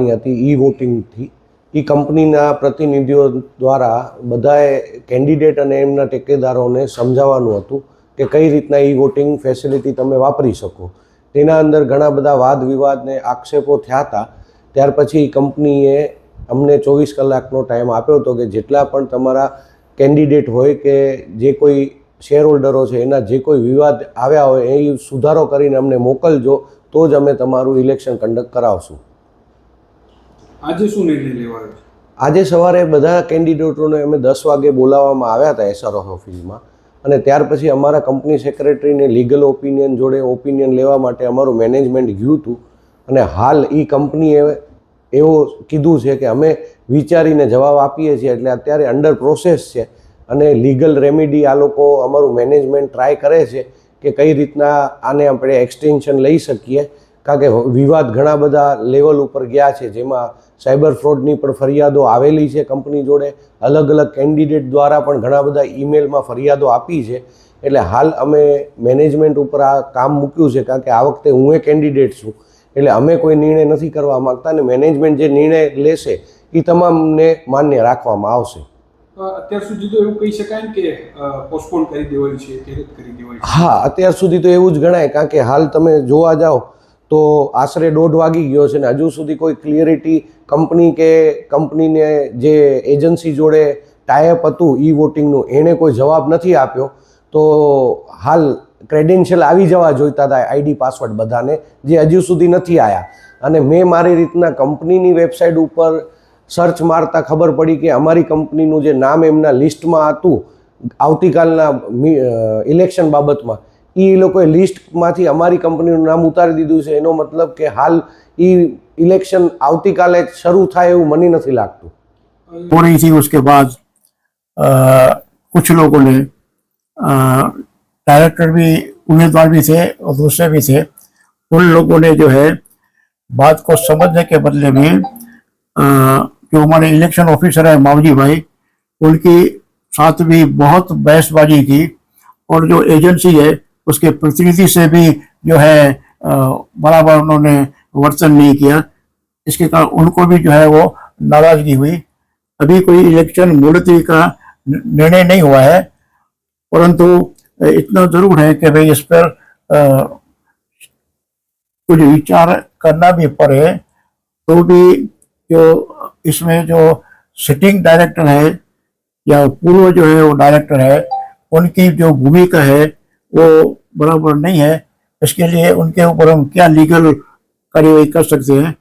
હતી ઈ વોટિંગથી એ કંપનીના પ્રતિનિધિઓ દ્વારા બધાએ કેન્ડિડેટ અને એમના ટેકેદારોને સમજાવવાનું હતું કે કઈ રીતના ઈ વોટિંગ ફેસિલિટી તમે વાપરી શકો. તેના અંદર ઘણા બધા વાદ વિવાદને આક્ષેપો થયા હતા. ત્યાર પછી કંપનીએ અમને 24 કલાકનો ટાઈમ આપ્યો હતો કે જેટલા પણ તમારા કેન્ડિડેટ હોય કે જે કોઈ શેર હોલ્ડરો છે એના જે કોઈ વિવાદ આવ્યા હોય એ સુધારો કરીને અમને મોકલજો, તો જ અમે તમારું ઇલેક્શન કન્ડક્ટ કરાવશું. આજે શું નિર્ણય લેવાયો છે? આજે સવારે બધા કેન્ડિડેટોને અમે 10 વાગે બોલાવવામાં આવ્યા હતા SRO ઓફિસમાં, અને ત્યાર પછી અમારા કંપની સેક્રેટરીને લીગલ ઓપિનિયન જોડે ઓપિનિયન લેવા માટે અમારું મેનેજમેન્ટ ગયું હતું. અને હાલ એ કંપનીએ એવો કીધું છે કે અમે વિચારીને જવાબ આપીએ છીએ, એટલે અત્યારે અંડર પ્રોસેસ છે અને લીગલ રેમેડી આ લોકો અમારું મેનેજમેન્ટ ટ્રાય કરે છે કે કઈ રીતના આને આપણે એક્સટેન્શન લઈ શકીએ. કારણ કે વિવાદ ઘણા બધા લેવલ ઉપર ગયા છે, જેમાં સાયબર ફ્રોડની પણ ફરિયાદો આવેલી છે કંપની જોડે. અલગ અલગ કેન્ડિડેટ દ્વારા પણ ઘણા બધા ઈમેલમાં ફરિયાદો આપી છે. એટલે હાલ અમે મેનેજમેન્ટ ઉપર આ કામ મૂક્યું છે, કારણ કે આ વખતે હું એ કેન્ડિડેટ છું, એટલે અમે કોઈ નિર્ણય નથી કરવા માગતા, અને મેનેજમેન્ટ જે નિર્ણય લેશે એ તમામને માન્ય રાખવામાં આવશે. અત્યાર સુધી તો એવું કહી શકાય કે પોસ્ટપોન કરી દેવાયું છે, રદ કરી દેવાયું છે. હા, અત્યાર સુધી તો એવું જ ગણાય, કારણ કે હાલ તમે જોવા જાઓ તો આશરે 1:30 વાગી ગયો છે ને હજુ સુધી કોઈ ક્લિયરિટી કંપની કે કંપનીને જે એજન્સી જોડે ટાઈઅપ હતું ઈ વોટિંગનું એણે કોઈ જવાબ નથી આપ્યો. તો હાલ ક્રેડેન્શિયલ આવી જવા જોઈતા હતા, આઈડી પાસવર્ડ બધાને, જે હજુ સુધી નથી આવ્યા. અને મેં મારી રીતના કંપનીની વેબસાઇટ ઉપર સર્ચ મારતા ખબર પડી કે અમારી કંપનીનું જે નામ એમના લિસ્ટમાં હતું આવતીકાલના ઇલેક્શન બાબતમાં, એ લોકોએ લિસ્ટમાંથી અમારી કંપનીનું નામ ઉતારી દીધું છે. એનો મતલબ કે હાલ એ ઇલેક્શન આવતીકાલે શરૂ થાય એવું મને નથી લાગતું. हो रही थी उसके बाद कुछ लोगों ने डायरेक्टर भी उम्मीदवार भी थे और दूसरे भी थे, उन लोगों ने जो है बात को समझने के बदले में जो हमारे इलेक्शन ऑफिसर है मावजी भाई, उनकी साथ भी बहुत बहसबाजी की, और जो एजेंसी है उसके प्रतिनिधि से भी जो है बराबर उन्होंने वर्तन नहीं किया. इसके कारण उनको भी जो है वो नाराजगी हुई. अभी कोई इलेक्शन मुलतवी का निर्णय नहीं हुआ है, परंतु इतना जरूर है कि भाई इस पर कुछ विचार करना भी पड़े. तो भी जो इसमें जो सिटिंग डायरेक्टर है या पूर्व जो है वो डायरेक्टर है, उनकी जो भूमिका है वो बराबर नहीं है. इसके लिए उनके ऊपर हम क्या लीगल कार्यवाही कर सकते हैं